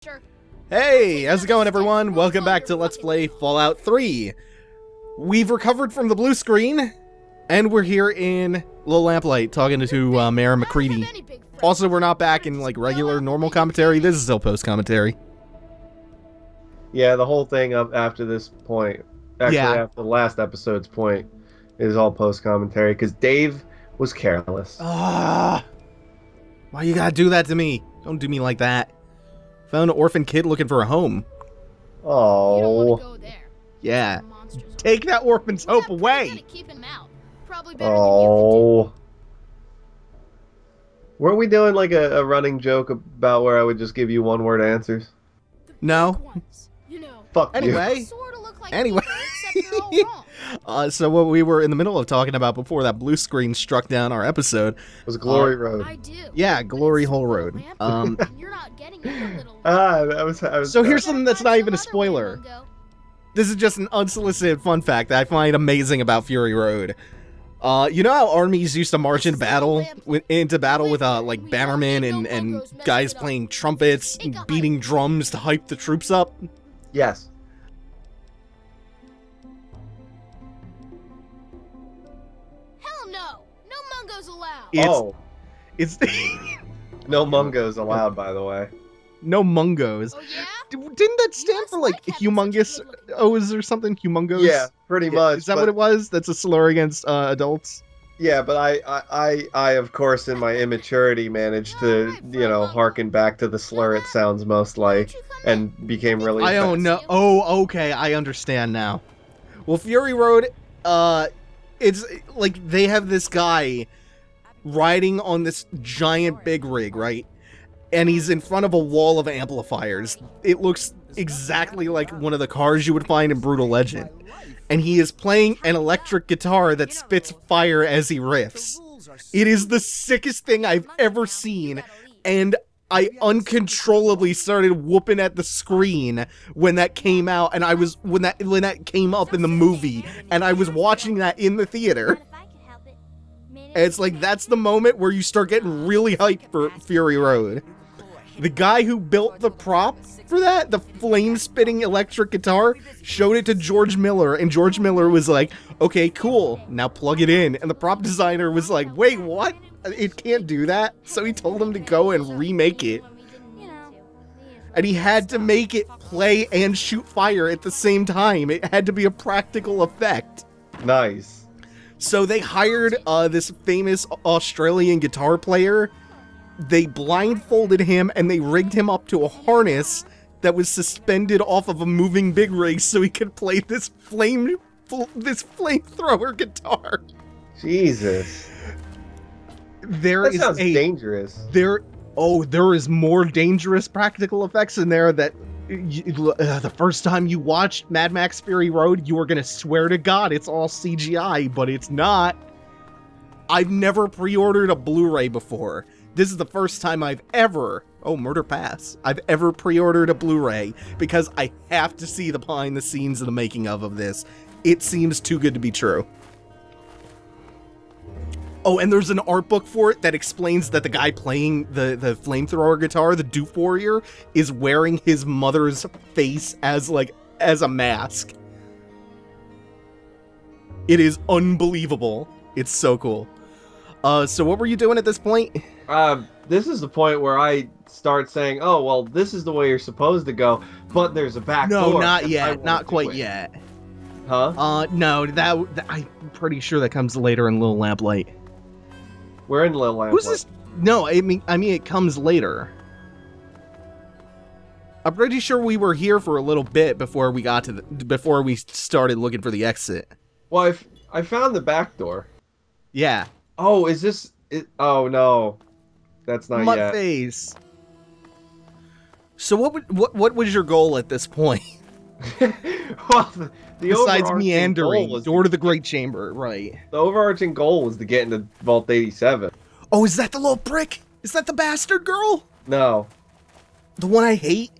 Sure. Hey, how's it going, everyone? Welcome back to Let's Play Fallout 3. We've recovered from the blue screen, and we're here in Little Lamplight talking to Mayor McCready. Also, we're not back in like regular, normal commentary. This is still post-commentary. Yeah, the whole thing up after this point, actually after the last episode's point, is all post-commentary, because Dave was careless. Why you gotta do that to me? Don't do me like that. Found an orphan kid looking for a home. Oh. Yeah. Take that orphan's hope away. Oh. Weren't we doing like a running joke about where I would just give you one-word answers? No. Fuck anyway. you. So what we were in the middle of talking about before that blue screen struck down our episode was Glory Road. I do. Yeah, Glory Hole Road. You're not getting it, little So here's something that's not even a spoiler. This is just an unsolicited fun fact that I find amazing about Fury Road. You know how armies used to march into battle with like bannermen and guys playing trumpets and beating drums to hype the troops up? Yes. It's no mungos allowed, by the way. No mungos. Oh, yeah? Didn't that stand for like humongous O's or something? Humongos? Yeah, pretty much. Is that what it was? That's a slur against adults? Yeah, but I of course in my immaturity managed to, harken back to the slur it sounds most like and became really I don't know. Oh, okay, I understand now. Well, Fury Road, it's like they have this guy riding on this giant big rig, right? And he's in front of a wall of amplifiers. It looks exactly like one of the cars you would find in Brutal Legend. And he is playing an electric guitar that spits fire as he riffs. It is the sickest thing I've ever seen, and I uncontrollably started whooping at the screen when that came out, and when that came up in the movie, and I was watching that in the theater. And it's like, that's the moment where you start getting really hyped for Fury Road. The guy who built the prop for that, the flame-spitting electric guitar, showed it to George Miller, and George Miller was like, okay, cool, now plug it in. And the prop designer was like, wait, what? It can't do that? So he told him to go and remake it. And he had to make it play and shoot fire at the same time. It had to be a practical effect. Nice. So they hired this famous Australian guitar player. They blindfolded him and they rigged him up to a harness that was suspended off of a moving big rig so he could play this flamethrower guitar. Jesus. That sounds dangerous. There is more dangerous practical effects in there that the first time you watched Mad Max Fury Road, you were going to swear to God it's all CGI, but it's not. I've never pre-ordered a Blu-ray before. This is the first time I've ever, Murder Pass, I've ever pre-ordered a Blu-ray because I have to see the behind the scenes of the making of this. It seems too good to be true. Oh, and there's an art book for it that explains that the guy playing the flamethrower guitar, the Dupe Warrior, is wearing his mother's face as a mask. It is unbelievable. It's so cool. So what were you doing at this point? This is the point where I start saying, oh, well, this is the way you're supposed to go, but there's a back door. No, not yet. Not quite yet. Huh? No, that I'm pretty sure that comes later in Little Lamplight. We're in Little Lamplight. Who's this? No, I mean it comes later. I'm pretty sure we were here for a little bit before we started looking for the exit. Well, I found the back door. Yeah. Oh, is this it? Oh no, that's not Mud yet. Face. So what was your goal at this point? Well, the besides overarching meandering, goal was door to the Great Chamber, right? The overarching goal was to get into Vault 87. Oh, is that the little prick? Is that the bastard girl? No. The one I hate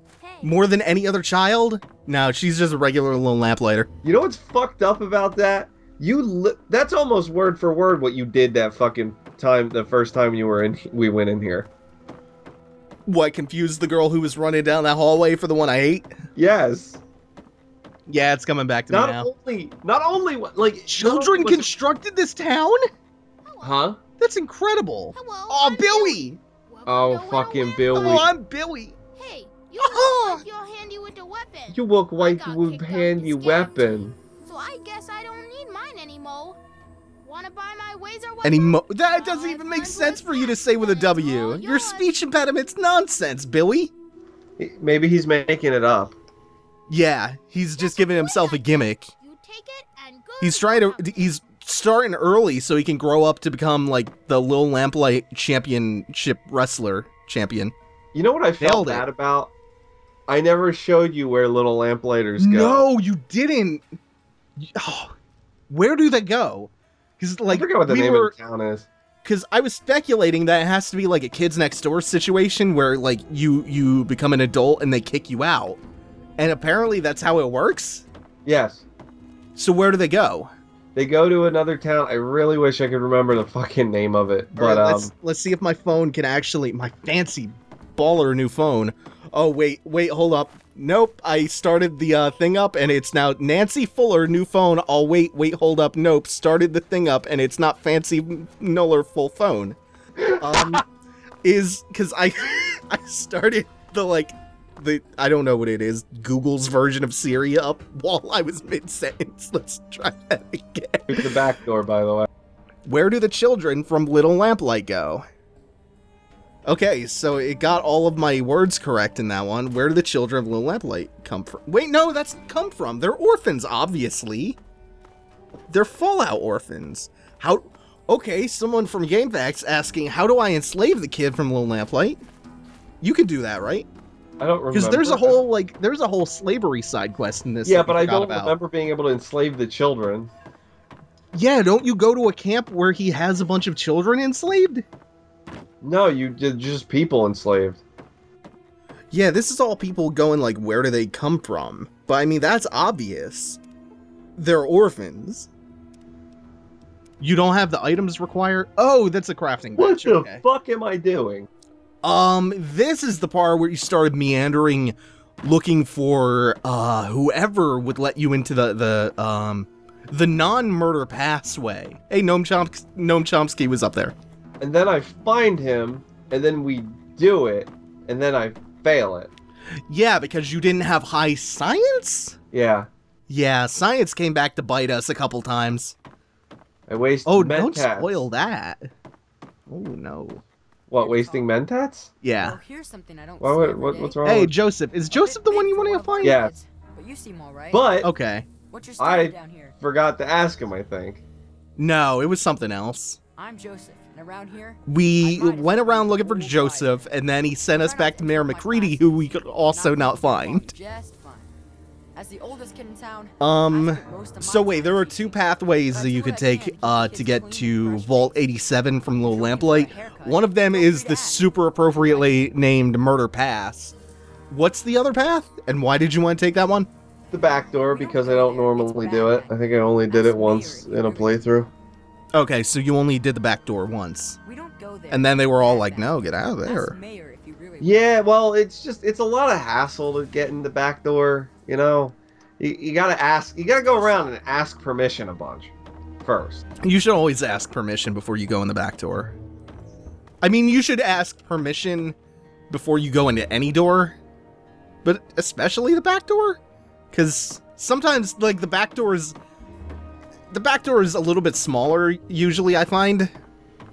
more than any other child? No, she's just a regular little lamplighter. You know what's fucked up about that? That's almost word for word what you did that fucking time, the first time we went in here. What, confused the girl who was running down that hallway for the one I ate? Yes. Yeah, it's coming back to me now. Not only like Children constructed this town? Huh? That's incredible. Hello, Oh, I'm Billy. Oh, fucking Billy. Oh, I'm Billy. Hey, you look like you're handy with the weapon. You look like got you kicked out handy and scammed. weapon. So I guess I don't need mine anymore. Wanna buy my Wazer weapon? That doesn't even make sense for you to say with a W. Your speech impediment's nonsense, Billy. Maybe he's making it up. Yeah, he's just giving himself a gimmick. You take it and go. He's starting early so he can grow up to become like the Little Lamplight championship wrestler champion. You know what I felt bad about? I never showed you where Little Lamplighters go. No, you didn't. Oh, where do they go? Because I forget what the name of the town is. Because I was speculating that it has to be like a kids next door situation where like you become an adult and they kick you out. And apparently that's how it works? Yes. So where do they go? They go to another town. I really wish I could remember the fucking name of it. But right, let's see if my phone can actually, my fancy baller new phone. Oh wait, hold up. Nope, I started the thing up and it's now Nancy Fuller new phone. Oh wait, hold up. Nope, started the thing up and it's not fancy Nuller full phone. Is because I started the I don't know what it is, Google's version of Siri up while I was mid-sentence. Let's try that again. Here's the back door, by the way. Where do the children from Little Lamplight go? Okay, so it got all of my words correct in that one. Where do the children of Little Lamplight come from? Wait, no, that's come from. They're orphans, obviously. They're Fallout orphans. How? Okay, someone from GameFAQs asking, how do I enslave the kid from Little Lamplight? You can do that, right? I don't remember. Because there's a whole slavery side quest in this. Yeah, but I don't remember being able to enslave the children. Yeah, don't you go to a camp where he has a bunch of children enslaved? No, you did just people enslaved. Yeah, this is all people going like, where do they come from? But I mean, that's obvious. They're orphans. You don't have the items required? Oh, that's a crafting bench. What the fuck am I doing? This is the part where you started meandering, looking for whoever would let you into the non-murder pathway. Hey, Noam Chomsky was up there. And then I find him, and then we do it, and then I fail it. Yeah, because you didn't have high science? Yeah. Yeah, science came back to bite us a couple times. I wasted don't mentats. Spoil that. Oh, no. What, wasting mentats? Yeah. Oh, here's something I don't What's wrong Hey, with... Joseph. Is Joseph the one you want to find? Yes. But you seem all right. But Okay. What's your story down here? forgot to ask him, I think. No, it was something else. I'm Joseph, and around here, We went around looking for Joseph, and then he sent us back to Mayor McCready, who we could also not find. Just fine. As the oldest kid in town, So wait, there are two pathways that you could take to get to Vault 87 from Little Lamplight. One of them is the super appropriately named Murder Pass. What's the other path? And why did you want to take that one? The back door, because I don't normally do it. I think I only did it once in a playthrough. Okay, so you only did the back door once. we don't go there. And then they were all like, no, get out of there. Yeah, well, it's a lot of hassle to get in the back door, you know? You gotta go around and ask permission a bunch first. You should always ask permission before you go in the back door. I mean, you should ask permission before you go into any door, but especially the back door? Because sometimes, like, the back door is a little bit smaller, usually, I find.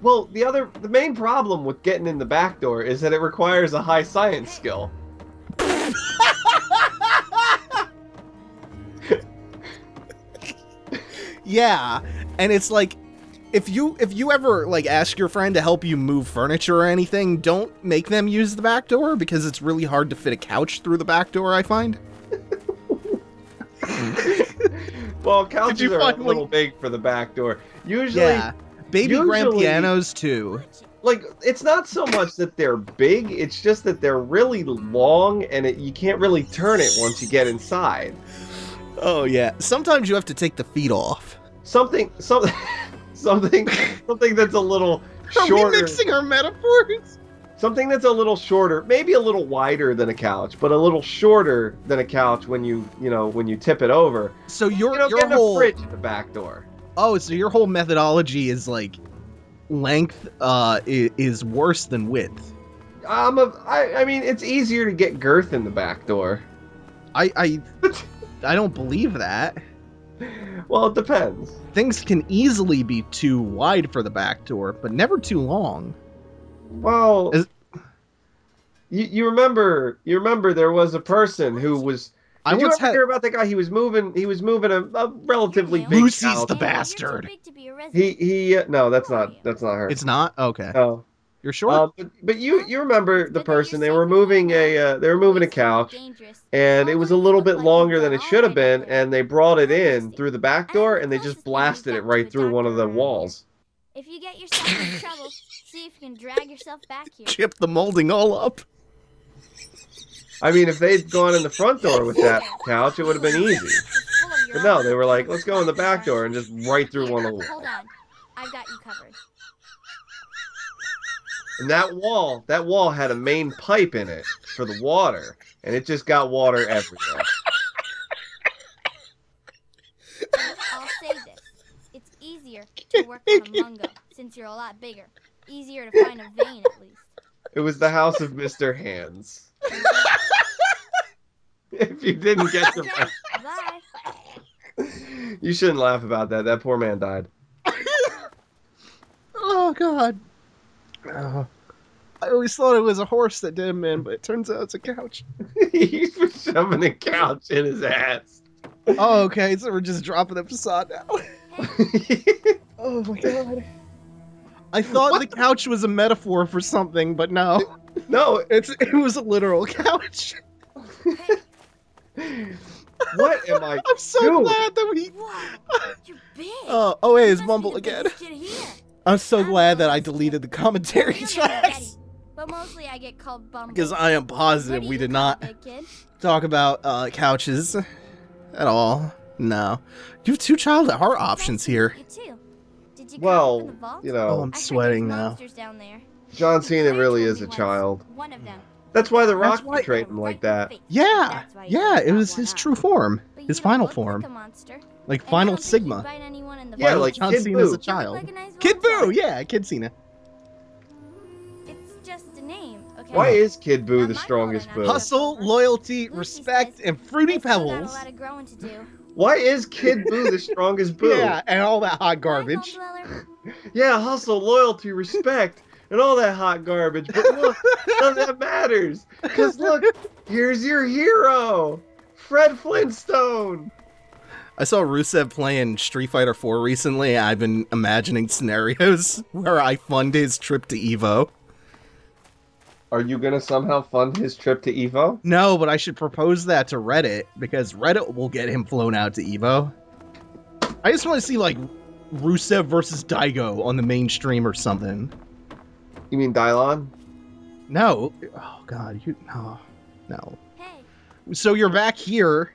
Well, the main problem with getting in the back door is that it requires a high science skill. Yeah, and it's like, if you ever, like, ask your friend to help you move furniture or anything, don't make them use the back door, because it's really hard to fit a couch through the back door, I find. Well, couches are a little big for the back door. Usually, yeah, grand pianos too. Like, it's not so much that they're big, it's just that they're really long, and you can't really turn it once you get inside. Oh yeah, sometimes you have to take the feet off. Something that's a little shorter. Are we mixing our metaphors? Something that's a little shorter, maybe a little wider than a couch, but a little shorter than a couch when you tip it over. So your Getting whole a fridge at the back door. Oh, so your whole methodology is like length is worse than width. I mean, it's easier to get girth in the back door. I don't believe that. Well, it depends. Things can easily be too wide for the back door, but never too long. Well, you remember there was a person who was. Did you ever hear about that guy? He was moving a relatively big Lucy's house. the bastard. No, that's not her. It's not? Okay. No. You're sure? But you remember the person? They were moving a couch, and it was a little bit longer than it should have been, and they brought it in through the back door, and they just blasted it right through one of the walls. If you get yourself in trouble, see if you can drag yourself back here. Chip the molding all up. I mean, if they'd gone in the front door with that couch, it would have been easy. But no, they were like, let's go in the back door and just right through one of the walls. Hold on. I've got you covered. And that wall had a main pipe in it for the water, and it just got water everywhere. I'll say this. It's easier to work on a mungo, since you're a lot bigger. Easier to find a vein, at least. It was the house of Mr. Hands. If you didn't get the Okay, bye. You shouldn't laugh about that. That poor man died. Oh, God. I always thought it was a horse that did him in, but it turns out it's a couch. He was shoving a couch in his ass. Oh, okay, so we're just dropping the facade now. Oh, my God. I thought the couch was a metaphor for something, but no. No, It was a literal couch. what am I I'm so doing? glad that we... You're big. Oh, hey, it's You must Mumble be the again. biggest kid here. I'm so glad that I deleted the commentary You know me tracks. already, but mostly I get called Bumble. Because I am What positive do we you did call not a big kid? talk about couches at all. No. You have two child at heart options here. You too. Did you Well, come from the vault? you Oh, know, I'm I heard sweating there's now. monsters down there. John Cena Claire really told is me a once, child. One of them. That's why The Rock why- portrayed him like that. Yeah, That's why you yeah, said it not was one his up. true form. But His you don't final look form. Like a monster. Like And I Final don't think you'd Sigma. bite anyone in the Yeah, vault. like John Kid Cena's Boo. a child. You look like a nice Kid Boo, Lamplight. yeah, Kid Cena. It's just a name, okay? Why is Kid Boo Not the my strongest fault I'm boo? not Hustle, over. loyalty, Lucy respect, says, and fruity I still got pebbles. a lot of growing to do. Why is Kid Boo the strongest boo? Yeah, and all that hot Bye, garbage. Vault Dweller. Yeah, hustle, loyalty, respect, and all that hot garbage. But look, none of that matters. Because look, here's your hero, Fred Flintstone. I saw Rusev playing Street Fighter 4 recently. I've been imagining scenarios where I fund his trip to Evo. Are you going to somehow fund his trip to Evo? No, but I should propose that to Reddit, because Reddit will get him flown out to Evo. I just want to see, like, Rusev versus Daigo on the mainstream or something. You mean Dylon? No. Oh, God. No. Hey, So you're back here.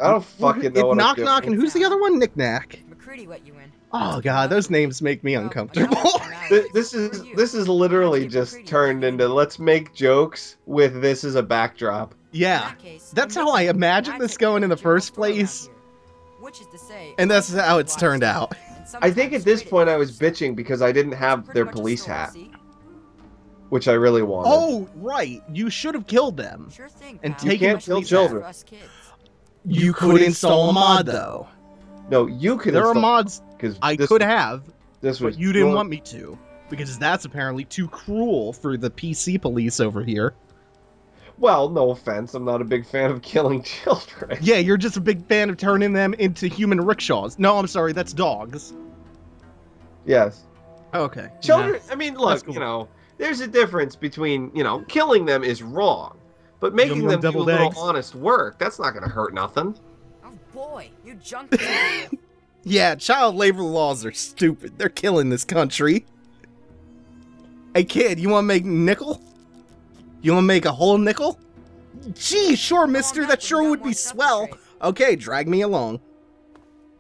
I don't fucking know what I'm Knock doing. Knock, and who's the other one? Knick Knack. McCready let you in. Oh, God, those names make me uncomfortable. This is literally just turned into let's make jokes with this as a backdrop. Yeah. That's how I imagined this going in the first place. And that's how it's turned out. I think at this point I was bitching because I didn't have their police hat, which I really wanted. Oh, right. You should have killed them. Sure thing, And pal. You taken can't the kill police children. For us kids. You could install a mod, though. No, you could There are install mods because I could have, This was but you didn't your- want me to. Because that's apparently too cruel for the PC police over here. Well, no offense, I'm not a big fan of killing children. Yeah, you're just a big fan of turning them into human rickshaws. No, I'm sorry, that's dogs. Yes. Okay. Children, I mean, look, That's cool. you know, there's a difference between, you know, killing them is wrong, but making Yum, them do a deviled little eggs. honest work, that's not going to hurt nothing. Oh boy, you junk. Yeah, child labor laws are stupid. They're killing this country. Hey, kid, you want to make nickel? You want to make a whole nickel? Gee, sure, mister. That sure would be swell. Okay, drag me along.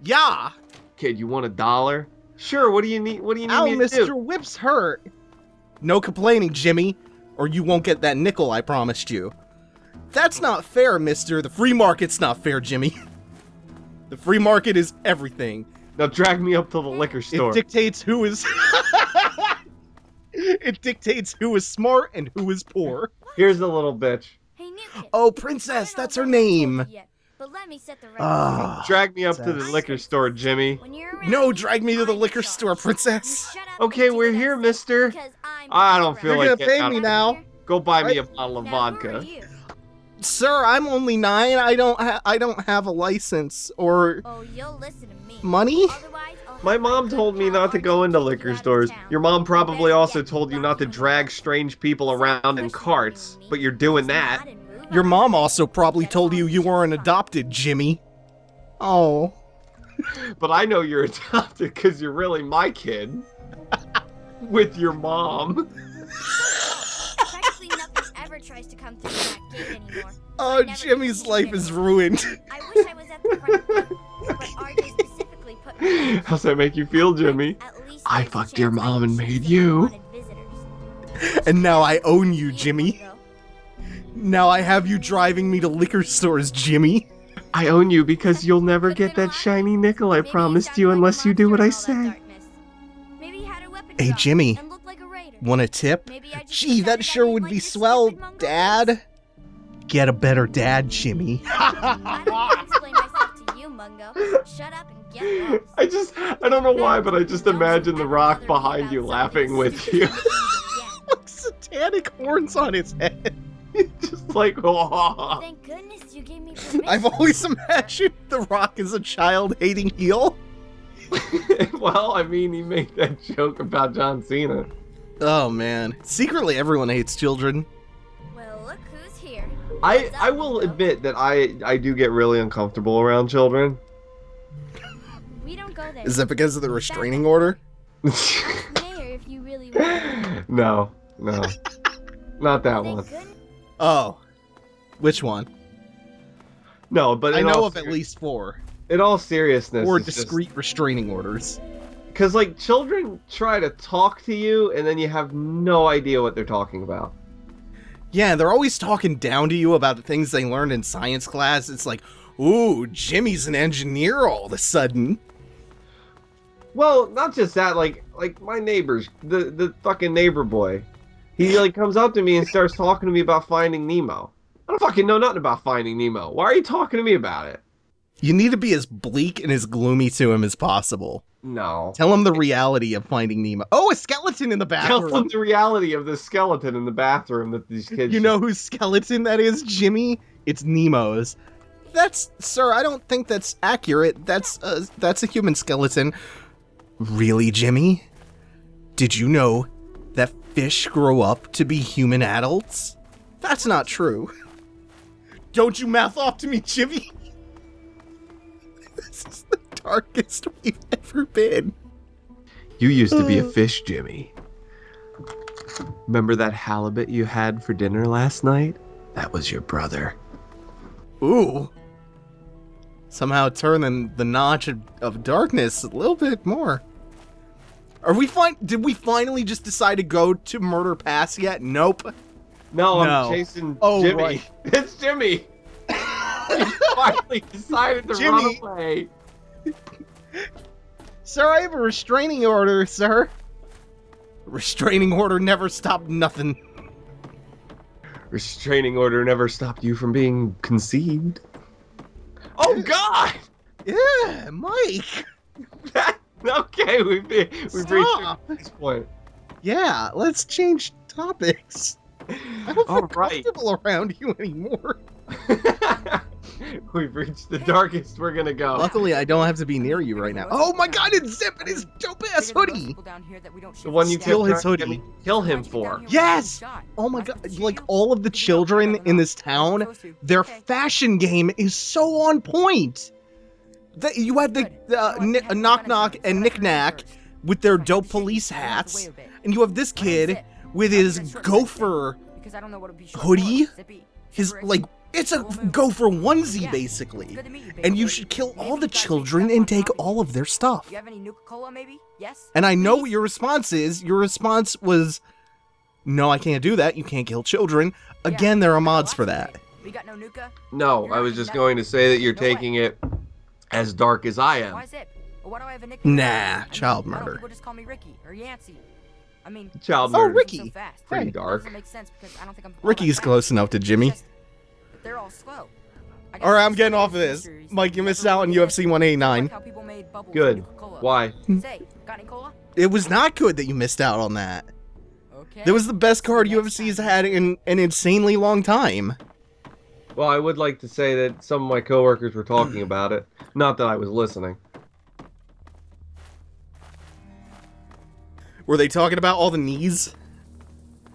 Yeah. Kid, you want $1? Sure, what do you need? What do you need Ow, me to Mr. do? Whip's hurt. No complaining, Jimmy, or you won't get that nickel I promised you. That's not fair, mister. The free market's not fair, Jimmy. The free market is everything. Now drag me up to the liquor store. It dictates who is... It dictates who is smart and who is poor. Here's the little bitch. Hey, new kid. Oh, Princess, that's her name. But let me set the record Ah. Drag me up to the liquor store, Jimmy. straight. When you're around, No, drag me to the I'm liquor in store, charge. Princess. You shut up Okay, and do we're what I here, say, mister. because I'm I don't feel You're like gonna getting pay out me of now. here. Go buy me Right. a bottle of Now, who are vodka. you? Sir, I'm only 9. I don't have a license or Oh, you'll listen to me. money. Otherwise, I'll have My my mom good told me pal not to go Archie into take you liquor out of stores. town. Your mom probably Better also yet, told you not to lock you drag up. strange people Stop around in pushing carts, me, but you're doing Just that. nod and move Your on. mom also probably Get told you along you weren't just fine. adopted, Jimmy. Oh. But I know you're adopted because you're really my kid. With your mom. Practically nothing ever tries to come through that gate anymore. Oh, Jimmy's life is ruined. I wish I was at the front gate, but RJ specifically put me there. How's that make you feel, Jimmy? At least I there's a fucked your chance I mom can and shoot made some you. unwanted visitors. And now I own you, See Jimmy. Mungo. Now I have you driving me to liquor stores, Jimmy. I own you because you'll never Could've get been a that lot. shiny nickel I Maybe promised sounded you like a unless you do what I monster in all that say. darkness. Maybe he had a weapon Hey, drawn Jimmy. and looked like a raider. Want a tip? Maybe I just Gee, that decided I sure didn't would like be your swell, stupid Mungo Dad. Get a better dad, Jimmy. I don't need to explain myself to you, Mungo. Shut up and get lost. I don't know why, but I just Don't you imagine the ever rock bother me behind about you something laughing with stupid you. like these again. Satanic horns on his head. Just like, oh. Thank goodness you gave me permission. I've always imagined The Rock as a child-hating heel. Well, I mean, he made that joke about John Cena. Oh, man. Secretly, everyone hates children. Well, look who's here. I will admit that I do get really uncomfortable around children. We don't go there. Is that because of the restraining order? Ask Mayor if you really want. No, not that one. Thank goodness. Oh. Which one? No, but I know of at least 4. In all seriousness, Or it's just- discrete restraining orders. Because, like, children try to talk to you, and then you have no idea what they're talking about. Yeah, they're always talking down to you about the things they learned in science class. It's like, ooh, Jimmy's an engineer all of a sudden. Well, not just that, like my neighbors, the fucking neighbor boy. He, like, comes up to me and starts talking to me about Finding Nemo. I don't fucking know nothing about Finding Nemo. Why are you talking to me about it? You need to be as bleak and as gloomy to him as possible. No. Tell him the reality of Finding Nemo. Oh, a skeleton in the Tell bathroom. them the reality of the skeleton in the bathroom that these kids... You know whose skeleton that is, Jimmy? It's Nemo's. Sir, I don't think that's accurate. That's a human skeleton. Really, Jimmy? Did you know that fish grow up to be human adults? That's not true. Don't you mouth off to me, Jimmy. This is the darkest we've ever been. You used to be a fish, Jimmy. Remember that halibut you had for dinner last night? That was your brother. Ooh. Somehow turning the notch of darkness a little bit more. Did we finally just decide to go to Murder Pass yet? Nope. No, No. I'm chasing Oh, Jimmy. right. It's Jimmy. He finally decided to Jimmy. run away. Sir, I have a restraining order, sir. Restraining order never stopped nothing. Restraining order never stopped you from being conceived. Oh God! Yeah, Mike. Okay, we've reached Stop. this point. Yeah, let's change topics. I don't feel All right. comfortable around you anymore. We've reached the darkest we're gonna go. Luckily, I don't have to be near you right now. Oh my god, it's Zip in his dope-ass hoodie! The one you Steal kept his trying to get hoodie. me to kill him for. Yes! Oh my god, like all of the children in this town, their fashion game is so on point. You had the Knock Knock and Knick Knack with their dope police hats, and you have this kid with his gopher hoodie, his, like, it's a gopher onesie, basically. And you should kill all the children and take all of their stuff. You have any Nuka-Cola, maybe? Yes? And I know what your response is. Your response was, No, I can't do that. You can't kill children. Again, there are mods for that. We got no nuka? No, I was just going to say that you're taking it as dark as I am. Why is it? Why do I have a nickname? Nah, child Why don't murder. people just call me Ricky or Yancey? I mean, Child Oh, murder. Ricky. So fast. Pretty Hey. dark. Doesn't make sense because I don't think I'm all that Ricky's fast. close enough to Jimmy. It's just that they're all slow. I got All right, I'm these getting off of mysteries this. that Mike, you missed never out on really UFC 189. like how people made bubbles Good. with Nuka-Cola. Why? Say, got any cola? It was not good that you missed out on that. Okay. That was the best card See you next UFC's time. had in an insanely long time. Well, I would like to say that some of my coworkers were talking about it. Not that I was listening. Were they talking about all the knees?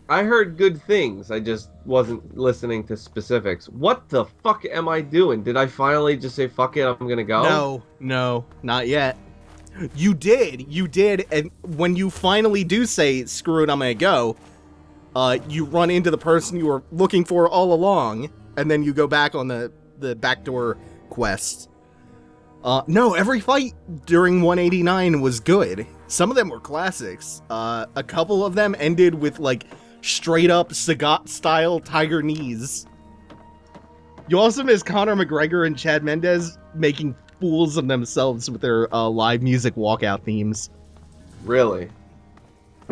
I heard good things. I just wasn't listening to specifics. What the fuck am I doing? Did I finally just say fuck it, I'm gonna go? No, not yet. You did, and when you finally do say screw it, I'm gonna go, you run into the person you were looking for all along, and then you go back on the backdoor quest. No, every fight during 189 was good. Some of them were classics. A couple of them ended with, like, straight-up Sagat-style tiger knees. You also miss Conor McGregor and Chad Mendes making fools of themselves with their live music walkout themes. Really?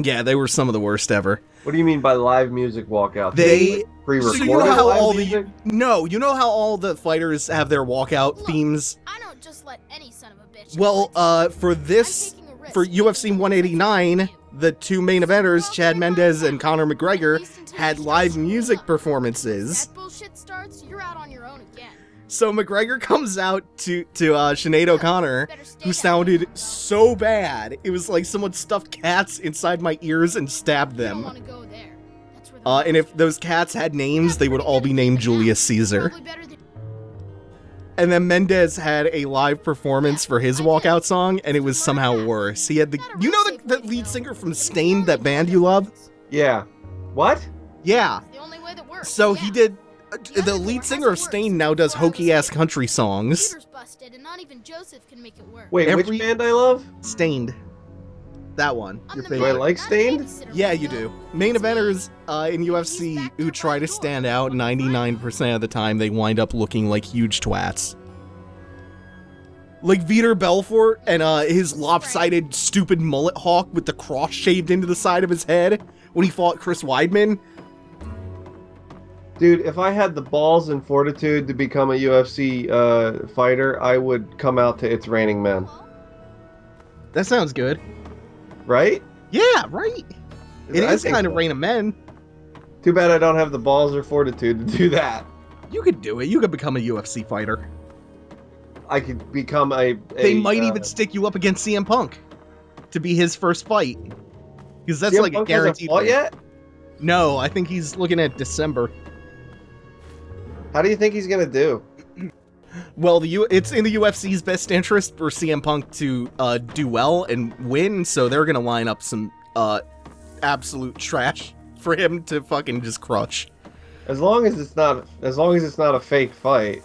Yeah, they were some of the worst ever. What do you mean by live music walkout? They... Pre-recorded So you know how live all music? No, you know how all the fighters have their walkout Look, themes? I don't just let any son of a bitch. Well, for this... For UFC 189, the two main eventers, Chad Mendes and Conor McGregor, had live music performances. That bullshit starts, you're out on your own again. So McGregor comes out to Sinead O'Connor, who sounded so bad. It was like someone stuffed cats inside my ears and stabbed You don't them. want to go there. That's where the And if those cats had names, they would all be named Julius Caesar. Probably better than- And then Mendez had a live performance for his walkout song, and it was somehow worse. He had the... You know the lead singer from Stained, that band you love? Yeah. What? Yeah. The only way that works. So yeah. he did... The lead singer of Stained now does hokey-ass country songs. Computer's busted, and not even Joseph can make it work. Wait, Every- which band I love? Stained. That one. I'm Your the favorite. Do I maid, like not a Stained? babysitter, Yeah, you Ringo. do. Main It's me. eventers in UFC who try to stand out, 99% of the time they wind up looking like huge twats. Like Vitor Belfort and his lopsided, stupid mullet hawk with the cross shaved into the side of his head when he fought Chris Weidman. Dude, if I had the balls and fortitude to become a UFC fighter, I would come out to It's Raining Men. That sounds good. Right? Yeah, right. It I is think kind of so. Rain of Men. Too bad I don't have the balls or fortitude to do that. You could do it. You could become a UFC fighter. I could become a They might even stick you up against CM Punk to be his first fight. Because that's CM like Punk a hasn't guaranteed fought thing. yet? No, I think he's looking at December. How do you think he's gonna do? Well, it's in the UFC's best interest for CM Punk to do well and win, so they're gonna line up some absolute trash for him to fucking just crush. As long as it's not a fake fight.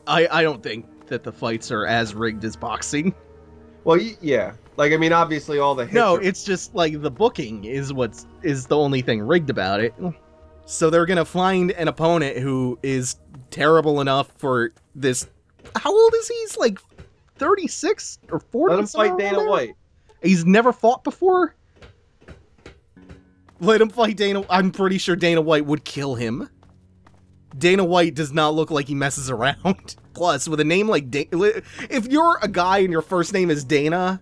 I don't think that the fights are as rigged as boxing. Well, yeah. Like, I mean, obviously all the hits No, are... it's just like the booking is the only thing rigged about it. So they're gonna find an opponent who is terrible enough for this. How old is he? He's like 36 or 40. Let him fight somewhere Dana around there? White. He's never fought before? Let him fight Dana. I'm pretty sure Dana White would kill him. Dana White does not look like he messes around. Plus, with a name like Dana, if you're a guy and your first name is Dana,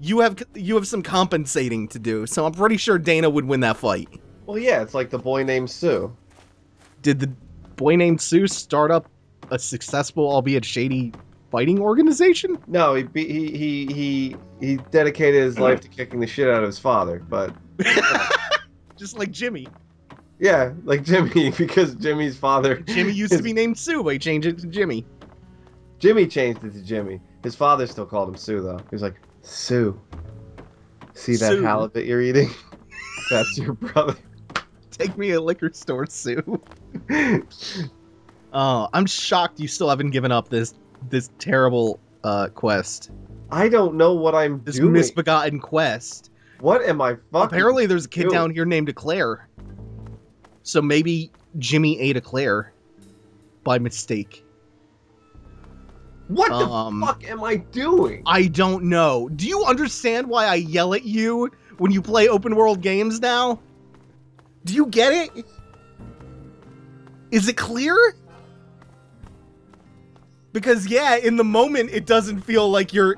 you have some compensating to do. So I'm pretty sure Dana would win that fight. Well, yeah, it's like the boy named Sue. Did the boy named Sue start up a successful, albeit shady, fighting organization? No, he dedicated his life to kicking the shit out of his father, but Just like Jimmy. yeah, like Jimmy, because Jimmy's father. Jimmy used to be named Sue, but he changed it to Jimmy. Jimmy changed it to Jimmy. His father still called him Sue, though. He was like, Sue, see that Sue. halibut you're eating? That's your brother. Take me a liquor store, Sue. Oh, I'm shocked you still haven't given up this terrible quest. I don't know what I'm This doing. misbegotten quest. What am I fucking Apparently there's a kid doing? down here named Claire. So maybe Jimmy ate a Claire by mistake. What the fuck am I doing? I don't know. Do you understand why I yell at you when you play open world games now? Do you get it? Is it clear? Because, yeah, in the moment, it doesn't feel like you're...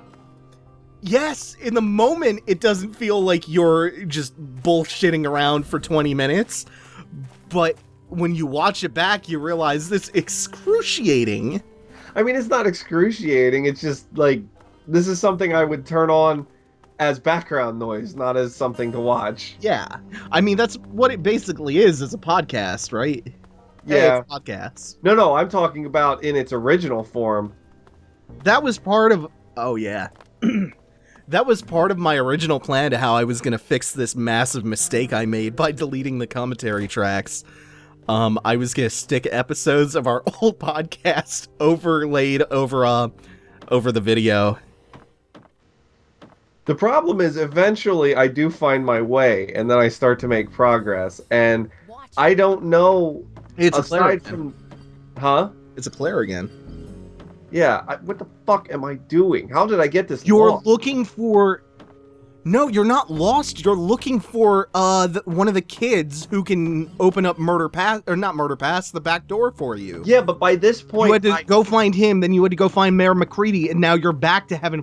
Yes, in the moment, it doesn't feel like you're just bullshitting around for 20 minutes. But when you watch it back, you realize this excruciating. I mean, it's not excruciating. It's just, like, this is something I would turn on as background noise, not as something to watch. Yeah. I mean, that's what it basically is a podcast, right? Yeah. It's a podcast. No, I'm talking about in its original form. That was part of... Oh, yeah. That was part of my original plan to how I was going to fix this massive mistake I made by deleting the commentary tracks. I was going to stick episodes of our old podcast overlaid over the video. The problem is, eventually, I do find my way, and then I start to make progress, and I don't know... It's a Claire aside again. from... Huh? It's a Claire again. Yeah, what the fuck am I doing? How did I get this You're lost? looking for... No, you're not lost. You're looking for one of the kids who can open up the back door for you. Yeah, but by this point... You had to go find him, then you had to go find Mayor McCready, and now you're back to having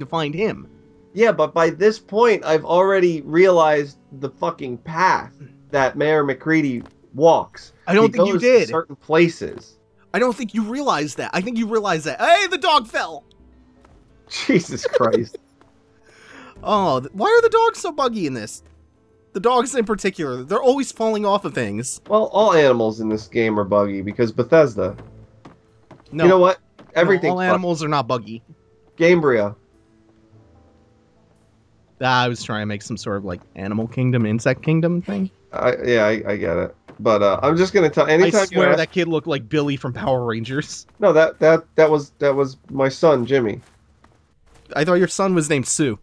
to find him. Yeah, but by this point, I've already realized the fucking path that Mayor McCready walks. I don't He think you goes to did. certain places. I don't think you realized that. I think you realized that. Hey, the dog fell! Jesus Christ. Oh, why are the dogs so buggy in this? The dogs in particular. They're always falling off of things. Well, all animals in this game are buggy because Bethesda. No, You know what? no, Everything's all animals are not buggy. Gamebryo. I was trying to make some sort of like animal kingdom, insect kingdom thing. I get it. But I'm just gonna tell. Anytime I swear you ask, that kid looked like Billy from Power Rangers. no, that was my son Jimmy. I thought your son was named Sue.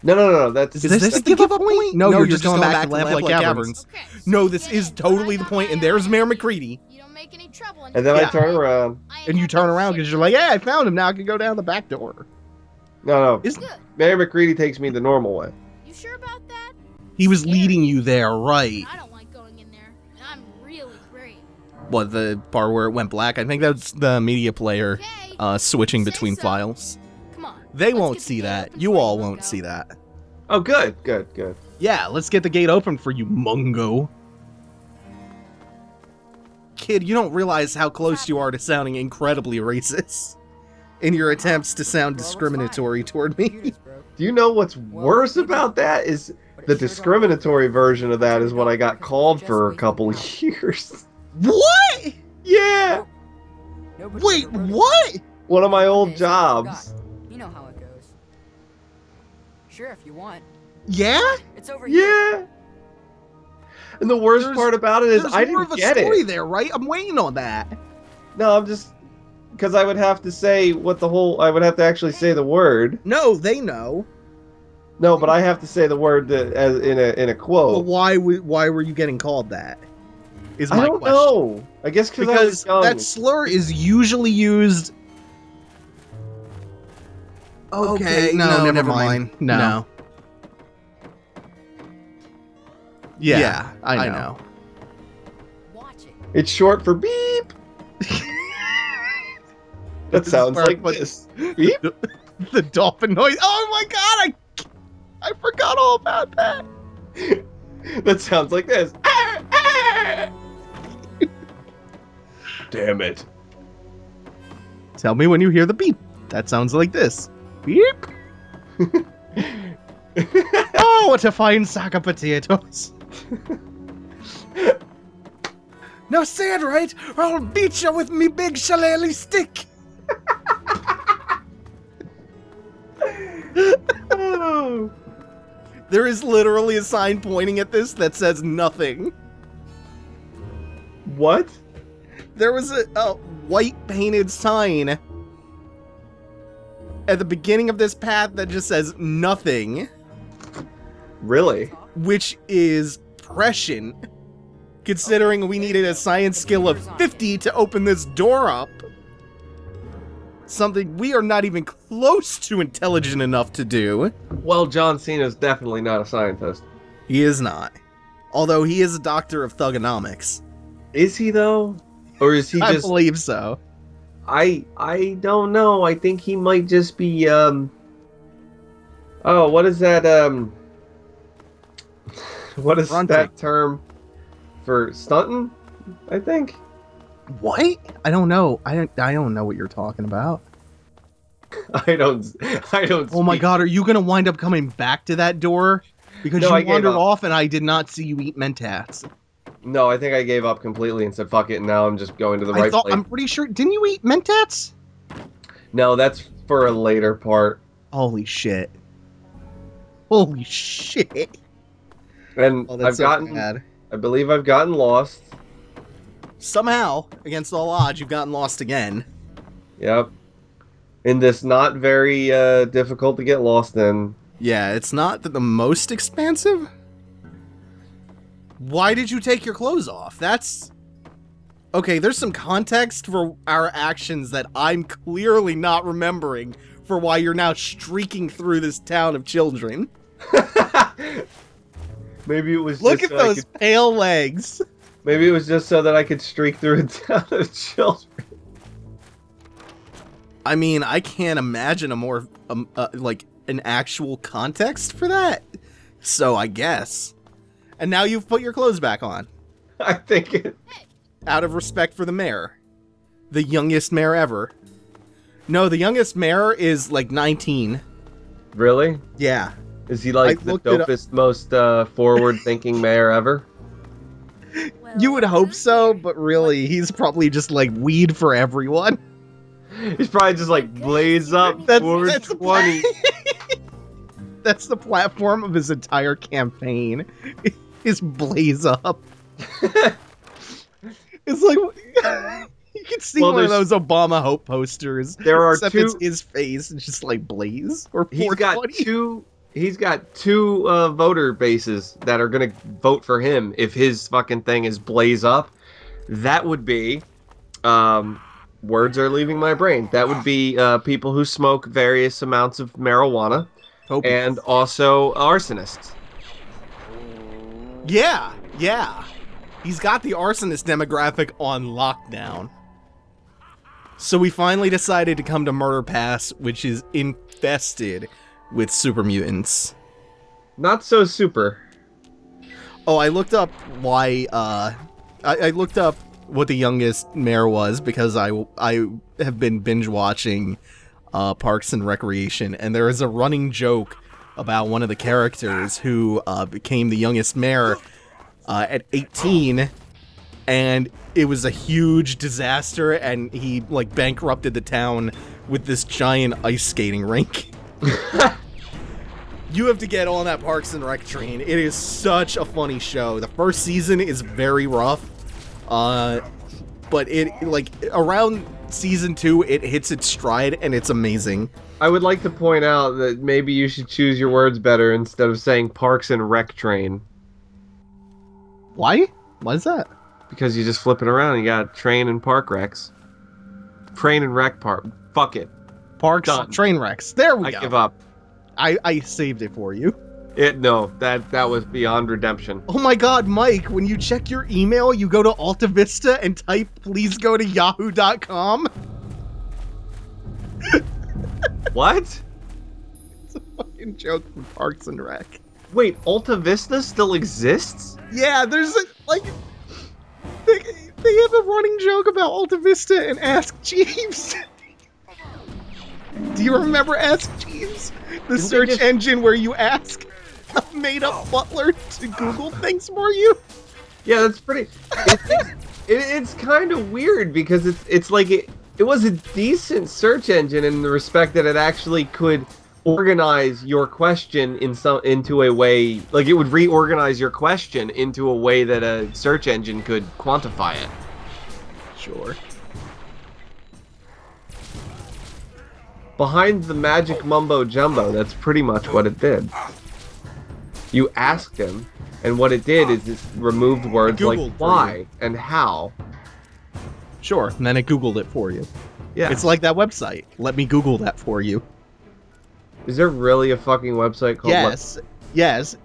No. That's Is this the give up point? No, you're just going back to Lamplight Caverns. Okay. No, this get is it. totally I the got point, my and there's Mayor own way. McCready. You don't make any trouble. And then I Yeah. turn around. And you turn around because you're like, yeah, I found him. Now I can go down the back door. No. Isn't Good. Mayor McCready takes me the normal way. You sure about that? he was leading you there, right? I don't like going in there. And I'm really brave. What, the part where it went black? I think that's the media player Okay. switching Say between so. files. Come on. They let's won't get the see gate that. open You for all Mungo. won't see that. Oh, good. Yeah, let's get the gate open for you, Mungo. Kid, you don't realize how close you are to sounding incredibly racist in your attempts to sound discriminatory toward me. Computers broke, Do you know what's worse about that is but it the sure don't- discriminatory version of that is what I got called for a couple of years. What? Yeah, Nobody Wait, ever wrote it. what? one of my old Okay, so I forgot. jobs. You know how it goes. Sure, if you want. Yeah? It's over here. Yeah. And the worst There's- part about it is There's I more didn't of a get story it. there, right? I'm waiting on that. No, I'm just because I would have to say what the whole. I would have to actually say the word. No, they know. No, but I have to say the word as in a Well, quote. why were you getting called that? Is my I don't question. know. I guess because I was Because young. that slur is usually used. Okay, no, never mind. No. Yeah, I know. Watch it. It's short for beep. That This is sounds where I like put this. Beep. the dolphin noise. Oh my god, I forgot all about that. That sounds like this. Damn it. Tell me when you hear the beep. That sounds like this. Beep. Oh, what a fine sack of potatoes. Now say it right, or I'll beat you with me big shillelagh stick. Oh. There is literally a sign pointing at this that says nothing. What? There was a white painted sign at the beginning of this path that just says nothing, Really? which is impression, considering we needed a science skill of 50 to open this door up. Something we are not even close to intelligent enough to do. Well, John Cena's definitely not a scientist. He is not. Although he is a doctor of thugonomics. Is he, though? Or is he I just... believe so. I don't know. I think he might just be, Oh, what is that, What is Fronting. that term for stunting? I think. What? I don't know. I don't know what you're talking about. I don't. Oh my speak- god, are you gonna wind up coming back to that door? Because No, I you gave wandered up. off and I did not see you eat mentats. No, I think I gave up completely and said fuck it. And now I'm just going to the right place. I'm pretty sure. Didn't you eat mentats? No, that's for a later part. Holy shit. Holy shit. And Oh, that's I've so gotten. bad. I believe I've gotten lost. Somehow, against all odds, you've gotten lost again. Yep. In this not very difficult to get lost in. Yeah, it's not the most expansive. Why did you take your clothes off? That's... Okay, there's some context for our actions that I'm clearly not remembering for why you're now streaking through this town of children. Maybe it was Look just at so I those pale legs. Maybe it was just so that I could streak through a town of children. I mean, I can't imagine a more, like, an actual context for that. So, I guess. And now you've put your clothes back on. I think it... Out of respect for the mayor. The youngest mayor ever. No, the youngest mayor is, like, 19. Really? Yeah. Is he like I the looked it up. dopest, most forward-thinking mayor ever? You would hope so, but really, he's probably just, like, weed for everyone. He's probably just like blaze up That's 420. That's the platform of his entire campaign. Is blaze up. It's like you can see Well, one of there's- those Obama hope posters. There are except two- it's his face and just like blaze or He's got 420. He's got two voter bases that are gonna vote for him if his fucking thing is blaze up. That would be, words are leaving my brain. That would be people who smoke various amounts of marijuana Hope- and also arsonists. Yeah. He's got the arsonist demographic on lockdown. So we finally decided to come to Murder Pass, which is infested with super mutants. Not so super. Oh, I looked up why, I looked up what the youngest mayor was because I have been binge watching Parks and Recreation, and there is a running joke about one of the characters who became the youngest mayor at 18, and it was a huge disaster, and he like bankrupted the town with this giant ice skating rink. You have to get on that Parks and Rec train. It is such a funny show. The first season is very rough, but it like around season 2 it hits its stride and it's amazing. I would like to point out that maybe you should choose your words better instead of saying Parks and Rec Train. Why? Why is that? Because you just flip it around and you got train and park wrecks. Train and wreck park. Fuck it. Parks Done. Train Wrecks. There we I go. give up. I saved it for you. No, that was beyond redemption. Oh my god, Mike, when you check your email, you go to Altvavista and type please go to yahoo.com. What? It's a fucking joke from Parks and Rec. Wait, Alta Vista still exists? Yeah, there's like they have a running joke about Altvavista and Ask Jeeves. Do you remember Ask Jeeves? The Didn't they search just- engine where you ask a made-up butler to Google things for you? Yeah, that's pretty. It's kind of weird because it's like it was a decent search engine in the respect that it actually could organize your question into a way, like it would reorganize your question into a way that a search engine could quantify it. Sure. Behind the magic mumbo jumbo, that's pretty much what it did. You asked him, And what it did is it removed words like Googled for why and how. Sure, and then it Googled it for you. Yeah. It's like that website. Let me Google that for you. Is there really a fucking website called Yes.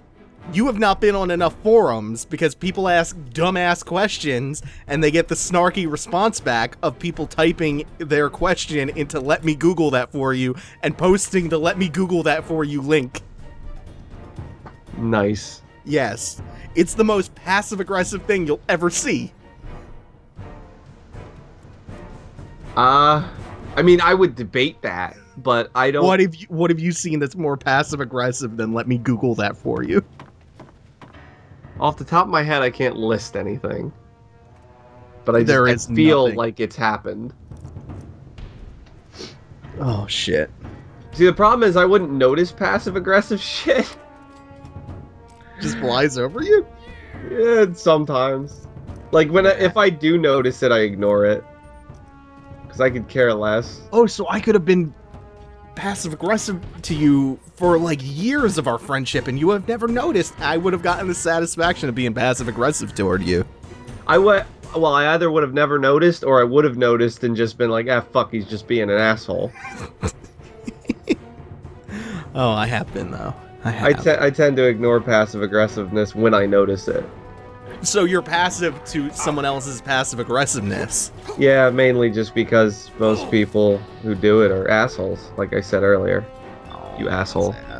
You have not been on enough forums because people ask dumbass questions and they get the snarky response back of people typing their question into Let Me Google That For You and posting the Let Me Google That For You link. Nice. Yes. It's the most passive-aggressive thing you'll ever see. I mean, I would debate that, but I don't... What have you seen that's more passive-aggressive than Let Me Google That For You? Off the top of my head, I can't list anything. But I There feel nothing. like it's happened. Oh, shit. See, the problem is I wouldn't notice passive-aggressive shit. Just flies over you? Yeah, sometimes. Like, if I do notice it, I ignore it. Because I could care less. Oh, so I could have been passive-aggressive to you for, like, years of our friendship, and you have never noticed. I would have gotten the satisfaction of being passive-aggressive toward you. I either would have never noticed, or I would have noticed and just been like, fuck, he's just being an asshole. Oh, I have been, though. I tend to ignore passive-aggressiveness when I notice it. So you're passive to someone else's passive-aggressiveness. Yeah, mainly just because most people who do it are assholes, like I said earlier. You asshole. Sad.